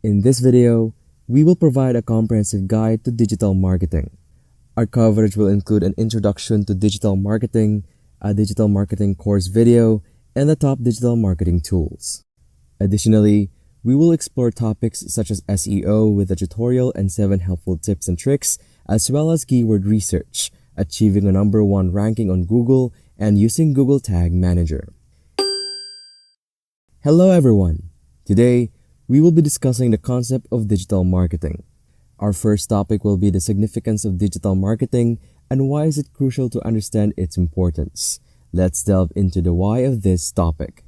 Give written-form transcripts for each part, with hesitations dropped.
In this video, we will provide a comprehensive guide to digital marketing. Our coverage will include an introduction to digital marketing, a digital marketing course video, and the top digital marketing tools. Additionally, we will explore topics such as SEO with a tutorial and 7 helpful tips and tricks, as well as keyword research, achieving a #1 ranking on Google, and using Google Tag Manager. Hello everyone! Today, we will be discussing the concept of digital marketing. Our first topic will be the significance of digital marketing and why is it crucial to understand its importance. Let's delve into the why of this topic.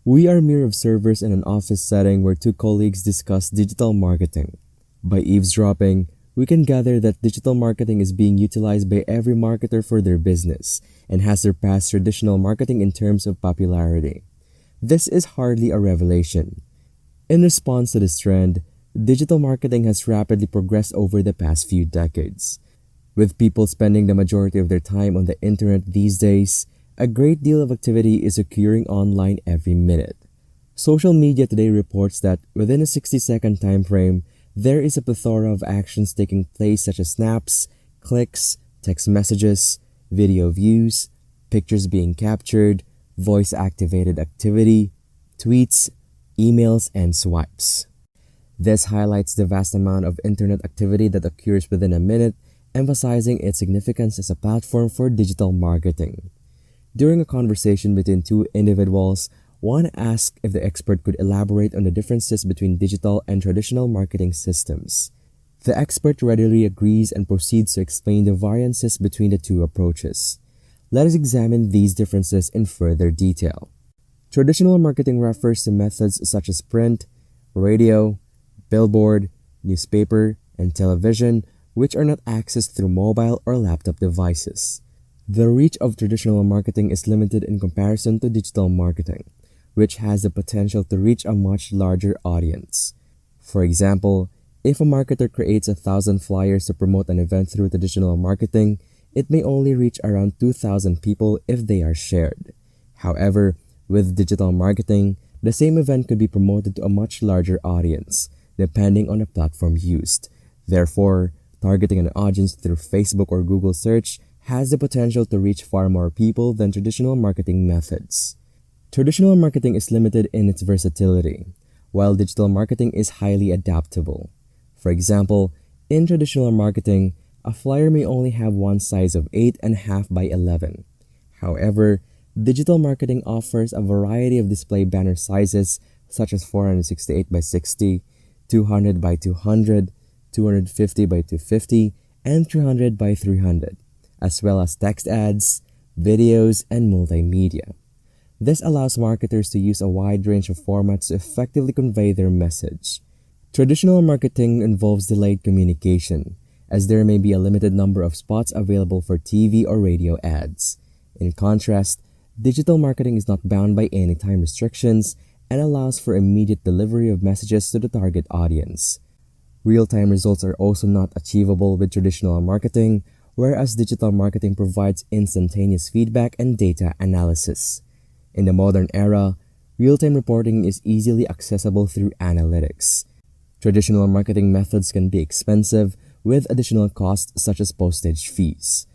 We are mere observers in an office setting where two colleagues discuss digital marketing. By eavesdropping, we can gather that digital marketing is being utilized by every marketer for their business and has surpassed traditional marketing in terms of popularity. This is hardly a revelation. In response to this trend, digital marketing has rapidly progressed over the past few decades. With people spending the majority of their time on the internet these days, a great deal of activity is occurring online every minute. Social media today reports that within a 60-second time frame, there is a plethora of actions taking place such as snaps, clicks, text messages, video views, pictures being captured, voice-activated activity, tweets, emails, and swipes. This highlights the vast amount of internet activity that occurs within a minute, emphasizing its significance as a platform for digital marketing. During a conversation between two individuals, one asked if the expert could elaborate on the differences between digital and traditional marketing systems. The expert readily agrees and proceeds to explain the variances between the two approaches. Let us examine these differences in further detail. Traditional marketing refers to methods such as print, radio, billboard, newspaper, and television, which are not accessed through mobile or laptop devices. The reach of traditional marketing is limited in comparison to digital marketing, which has the potential to reach a much larger audience. For example, if a marketer creates 1,000 flyers to promote an event through traditional marketing, it may only reach around 2,000 people if they are shared. However, with digital marketing, the same event could be promoted to a much larger audience, depending on the platform used. Therefore, targeting an audience through Facebook or Google search has the potential to reach far more people than traditional marketing methods. Traditional marketing is limited in its versatility, while digital marketing is highly adaptable. For example, in traditional marketing, a flyer may only have one size of 8.5 by 11. However, digital marketing offers a variety of display banner sizes such as 468 by 60, 200 by 200, 250 by 250, and 300 by 300, as well as text ads, videos, and multimedia. This allows marketers to use a wide range of formats to effectively convey their message. Traditional marketing involves delayed communication, as there may be a limited number of spots available for TV or radio ads. In contrast, digital marketing is not bound by any time restrictions and allows for immediate delivery of messages to the target audience. Real-time results are also not achievable with traditional marketing, whereas digital marketing provides instantaneous feedback and data analysis. In the modern era, real-time reporting is easily accessible through analytics. Traditional marketing methods can be expensive with additional costs such as postage fees.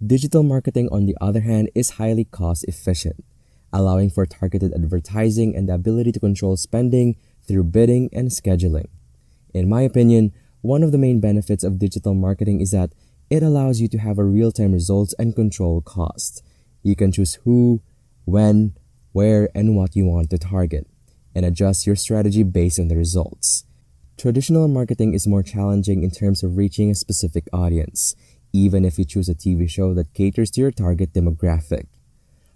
Digital marketing, on the other hand, is highly cost-efficient, allowing for targeted advertising and the ability to control spending through bidding and scheduling. In my opinion, one of the main benefits of digital marketing is that it allows you to have a real-time results and control costs. You can choose who, when, where, and what you want to target, and adjust your strategy based on the results. Traditional marketing is more challenging in terms of reaching a specific audience, even if you choose a TV show that caters to your target demographic.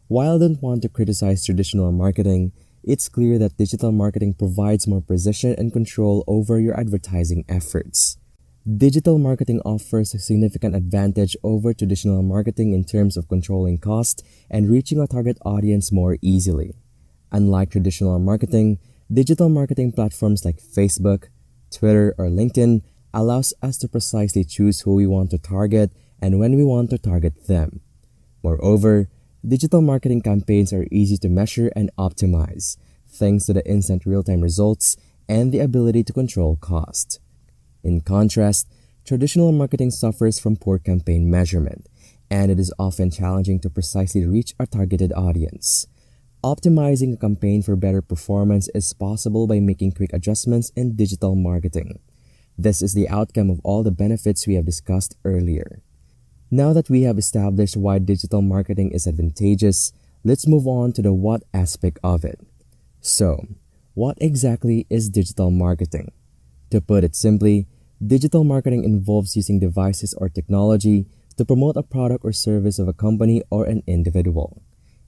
While I don't want to criticize traditional marketing, it's clear that digital marketing provides more precision and control over your advertising efforts. Digital marketing offers a significant advantage over traditional marketing in terms of controlling cost and reaching a target audience more easily. Unlike traditional marketing, digital marketing platforms like Facebook, Twitter, or LinkedIn allows us to precisely choose who we want to target and when we want to target them. Moreover, digital marketing campaigns are easy to measure and optimize, thanks to the instant real-time results and the ability to control cost. In contrast, traditional marketing suffers from poor campaign measurement, and it is often challenging to precisely reach a targeted audience. Optimizing a campaign for better performance is possible by making quick adjustments in digital marketing. This is the outcome of all the benefits we have discussed earlier. Now that we have established why digital marketing is advantageous, let's move on to the what aspect of it. So, what exactly is digital marketing? To put it simply, digital marketing involves using devices or technology to promote a product or service of a company or an individual.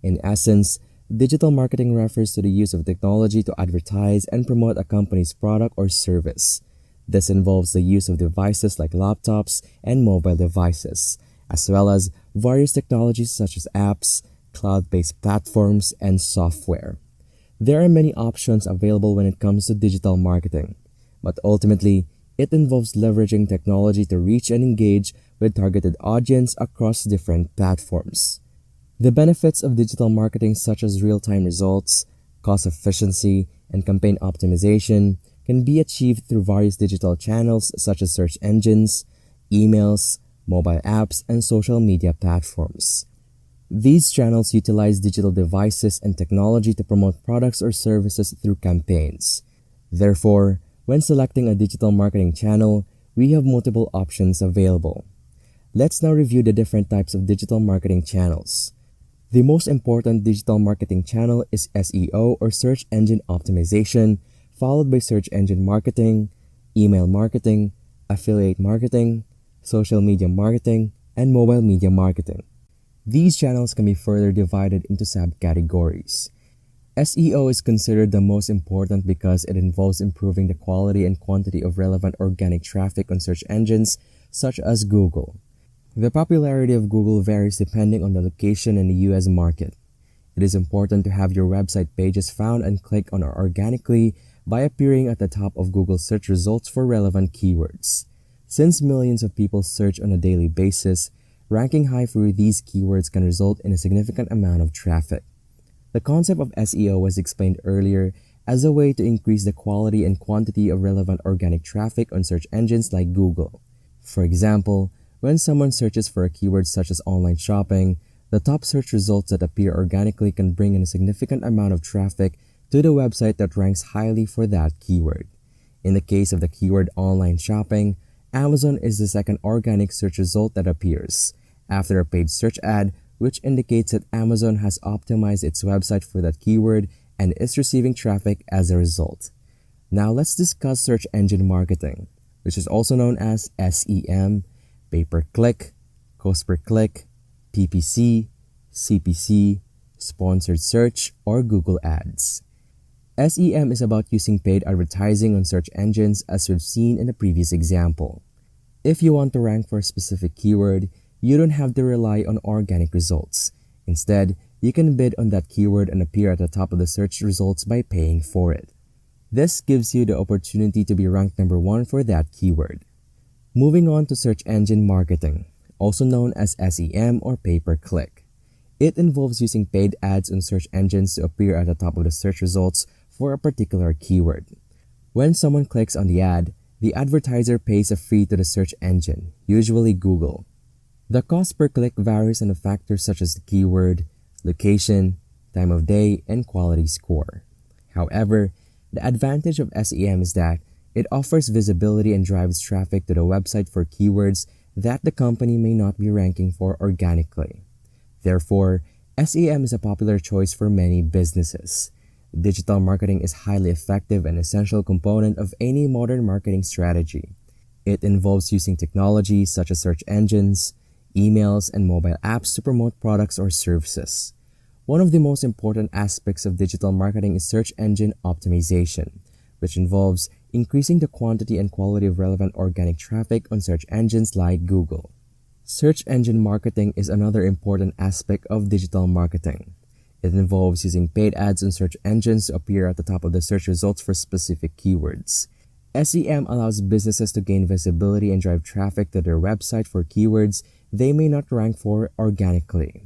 In essence, digital marketing refers to the use of technology to advertise and promote a company's product or service. This involves the use of devices like laptops and mobile devices, as well as various technologies such as apps, cloud-based platforms, and software. There are many options available when it comes to digital marketing, but ultimately, it involves leveraging technology to reach and engage with targeted audience across different platforms. The benefits of digital marketing such as real-time results, cost efficiency, and campaign optimization can be achieved through various digital channels such as search engines, emails, mobile apps, and social media platforms. These channels utilize digital devices and technology to promote products or services through campaigns. Therefore, when selecting a digital marketing channel, we have multiple options available. Let's now review the different types of digital marketing channels. The most important digital marketing channel is SEO or search engine optimization, followed by search engine marketing, email marketing, affiliate marketing, social media marketing, and mobile media marketing. These channels can be further divided into subcategories. SEO is considered the most important because it involves improving the quality and quantity of relevant organic traffic on search engines such as Google. The popularity of Google varies depending on the location in the US market. It is important to have your website pages found and clicked on organically by appearing at the top of Google search results for relevant keywords. Since millions of people search on a daily basis, ranking high for these keywords can result in a significant amount of traffic. The concept of SEO was explained earlier as a way to increase the quality and quantity of relevant organic traffic on search engines like Google. For example, when someone searches for a keyword such as online shopping, the top search results that appear organically can bring in a significant amount of traffic to the website that ranks highly for that keyword. In the case of the keyword online shopping, Amazon is the second organic search result that appears, after a paid search ad, which indicates that Amazon has optimized its website for that keyword and is receiving traffic as a result. Now let's discuss search engine marketing, which is also known as SEM, pay-per-click, cost-per-click, PPC, CPC, sponsored search, or Google Ads. SEM is about using paid advertising on search engines as we've seen in the previous example. If you want to rank for a specific keyword, you don't have to rely on organic results. Instead, you can bid on that keyword and appear at the top of the search results by paying for it. This gives you the opportunity to be ranked number 1 for that keyword. Moving on to search engine marketing, also known as SEM or pay-per-click. It involves using paid ads on search engines to appear at the top of the search results for a particular keyword. When someone clicks on the ad, the advertiser pays a fee to the search engine, usually Google. The cost per click varies on factors such as the keyword, location, time of day, and quality score. However, the advantage of SEM is that it offers visibility and drives traffic to the website for keywords that the company may not be ranking for organically. Therefore, SEM is a popular choice for many businesses. Digital marketing is a highly effective and essential component of any modern marketing strategy. It involves using technology such as search engines, emails, and mobile apps to promote products or services. One of the most important aspects of digital marketing is search engine optimization, which involves increasing the quantity and quality of relevant organic traffic on search engines like Google. Search engine marketing is another important aspect of digital marketing. It involves using paid ads on search engines to appear at the top of the search results for specific keywords. SEM allows businesses to gain visibility and drive traffic to their website for keywords they may not rank for organically.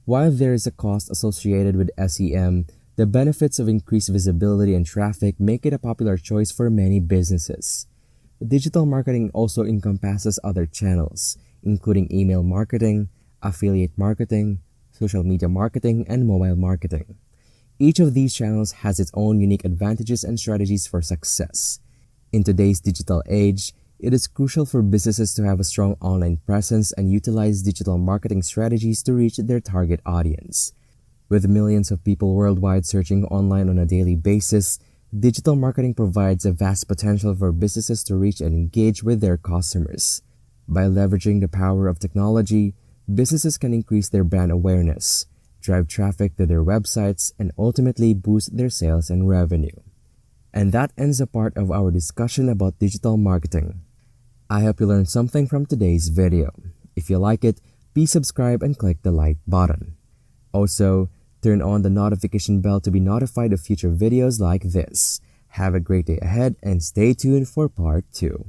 While there is a cost associated with SEM, The benefits of increased visibility and traffic make it a popular choice for many businesses. Digital marketing also encompasses other channels, including email marketing, affiliate marketing, social media marketing, and mobile marketing. Each of these channels has its own unique advantages and strategies for success. In today's digital age, it is crucial for businesses to have a strong online presence and utilize digital marketing strategies to reach their target audience. With millions of people worldwide searching online on a daily basis, digital marketing provides a vast potential for businesses to reach and engage with their customers. By leveraging the power of technology, businesses can increase their brand awareness, drive traffic to their websites, and ultimately boost their sales and revenue. And that ends a part of our discussion about digital marketing. I hope you learned something from today's video. If you like it, please subscribe and click the like button. Also, turn on the notification bell to be notified of future videos like this. Have a great day ahead and stay tuned for part 2.